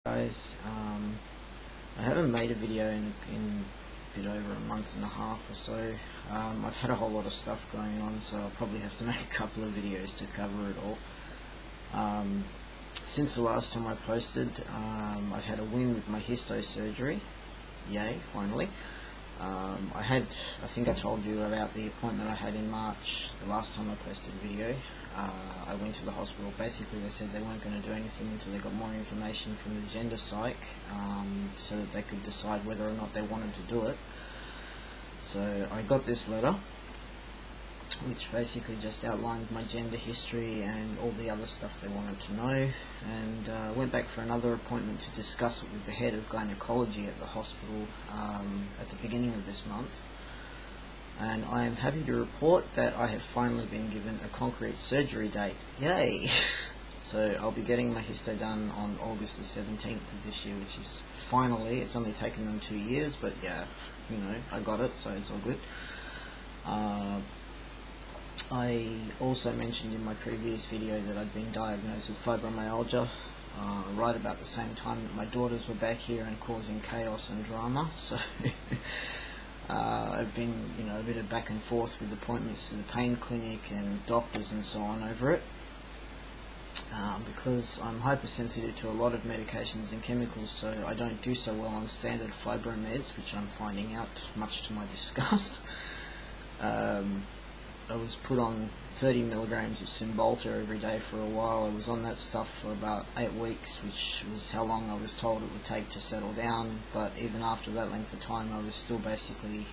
Guys, I haven't made a video in a bit over a month and a half or so. I've had a whole lot of stuff going on, so I'll probably have to make a couple of videos to cover it all. Since the last time I posted, I've had a win with my histo surgery. Yay, finally. I think I told you about the appointment I had in March the last time I posted a video. I went to the hospital. Basically they said they weren't going to do anything until they got more information from the gender psych, so that they could decide whether or not they wanted to do it. So I got this letter, which basically just outlined my gender history and all the other stuff they wanted to know, and went back for another appointment to discuss it with the head of gynecology at the hospital at the beginning of this month. And I am happy to report that I have finally been given a concrete surgery date. Yay! So I'll be getting my histo done on August the 17th of this year, which is finally, it's only taken them 2 years, but yeah, you know, I got it, so it's all good. I also mentioned in my previous video that I'd been diagnosed with fibromyalgia right about the same time that my daughters were back here and causing chaos and drama, so I've been, a bit of back and forth with appointments to the pain clinic and doctors and so on over it, because I'm hypersensitive to a lot of medications and chemicals, so I don't do so well on standard fibromeds, which I'm finding out much to my disgust. I was put on 30 milligrams of Cymbalta every day for a while. I was on that stuff for about 8 weeks, which was how long I was told it would take to settle down, but even after that length of time I was still basically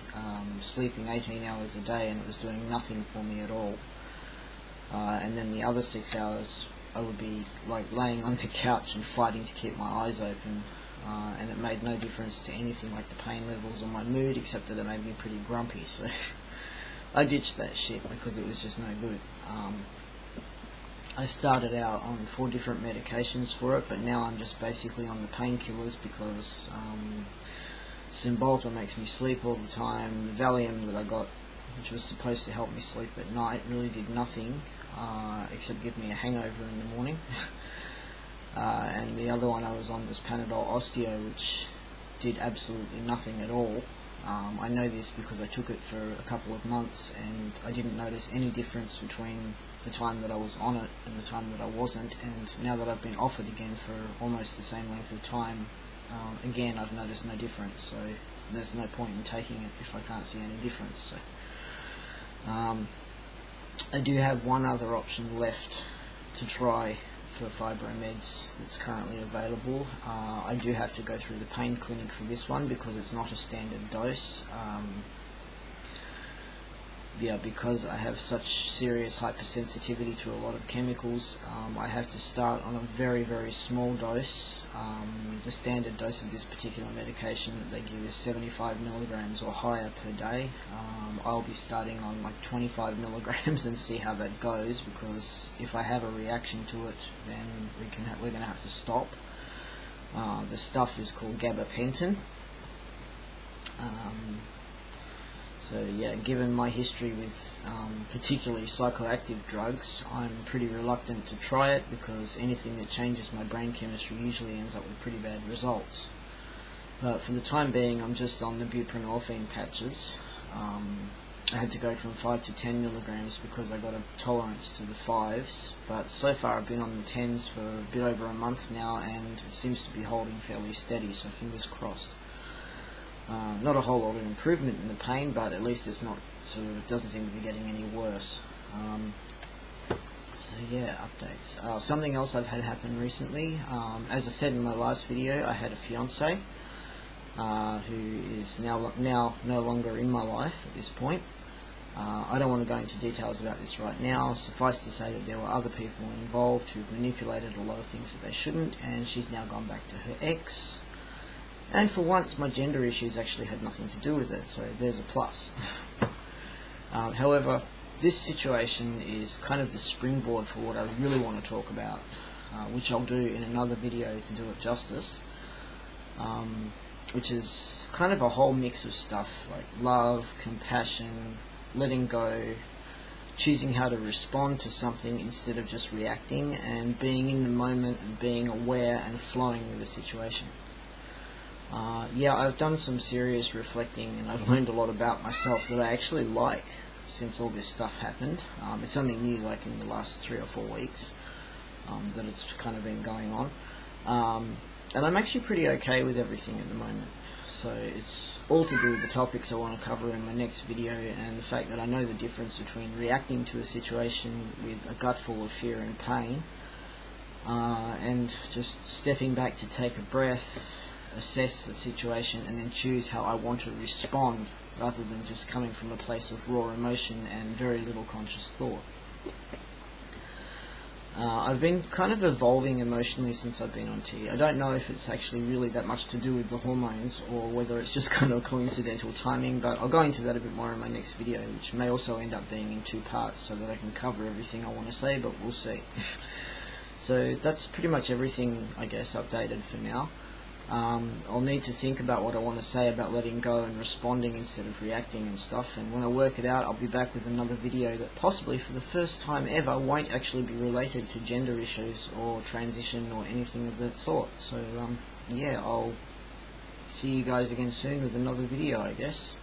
sleeping 18 hours a day, and it was doing nothing for me at all. And then the other 6 hours I would be like laying on the couch and fighting to keep my eyes open, and it made no difference to anything like the pain levels or my mood, except that it made me pretty grumpy, so I ditched that shit because it was just no good. I started out on 4 different medications for it, but now I'm just basically on the painkillers because Cymbalta makes me sleep all the time. The Valium that I got, which was supposed to help me sleep at night, really did nothing except give me a hangover in the morning. And the other one I was on was Panadol Osteo, which did absolutely nothing at all. I know this because I took it for a couple of months and I didn't notice any difference between the time that I was on it and the time that I wasn't, and now that I've been off it again for almost the same length of time, again I've noticed no difference, so there's no point in taking it if I can't see any difference. So I do have one other option left to try for fibromeds that's currently available. I do have to go through the pain clinic for this one because it's not a standard dose. Because I have such serious hypersensitivity to a lot of chemicals, I have to start on a very, very small dose. The standard dose of this particular medication that they give is 75 milligrams or higher per day. I'll be starting on like 25 milligrams and see how that goes, because if I have a reaction to it, then we're going to have to stop. The stuff is called gabapentin. So yeah, given my history with particularly psychoactive drugs, I'm pretty reluctant to try it because anything that changes my brain chemistry usually ends up with pretty bad results. But for the time being, I'm just on the buprenorphine patches. I had to go from 5 to 10 milligrams because I got a tolerance to the 5s, but so far I've been on the 10s for a bit over a month now, and it seems to be holding fairly steady, so fingers crossed. Not a whole lot of improvement in the pain, but at least it's not it doesn't seem to be getting any worse. So yeah, updates. Something else I've had happen recently. As I said in my last video, I had a fiance who is now no longer in my life at this point. I don't want to go into details about this right now. Suffice to say that there were other people involved who manipulated a lot of things that they shouldn't, and she's now gone back to her ex. And for once, my gender issues actually had nothing to do with it, so there's a plus. However, this situation is kind of the springboard for what I really want to talk about, which I'll do in another video to do it justice, which is kind of a whole mix of stuff like love, compassion, letting go, choosing how to respond to something instead of just reacting, and being in the moment and being aware and flowing with the situation. Yeah, I've done some serious reflecting, and I've learned a lot about myself that I actually like since all this stuff happened. It's only new, like in the last 3 or 4 weeks, that it's kind of been going on. And I'm actually pretty okay with everything at the moment. So it's all to do with the topics I want to cover in my next video, and the fact that I know the difference between reacting to a situation with a gut full of fear and pain, and just stepping back to take a breath, assess the situation, and then choose how I want to respond, rather than just coming from a place of raw emotion and very little conscious thought. I've been kind of evolving emotionally since I've been on T. I don't know if it's actually really that much to do with the hormones, or whether it's just kind of coincidental timing, but I'll go into that a bit more in my next video, which may also end up being in 2 parts so that I can cover everything I want to say, but we'll see. So that's pretty much everything, I guess, updated for now. I'll need to think about what I want to say about letting go and responding instead of reacting and stuff, and when I work it out, I'll be back with another video that possibly for the first time ever won't actually be related to gender issues or transition or anything of that sort. So yeah, I'll see you guys again soon with another video, I guess.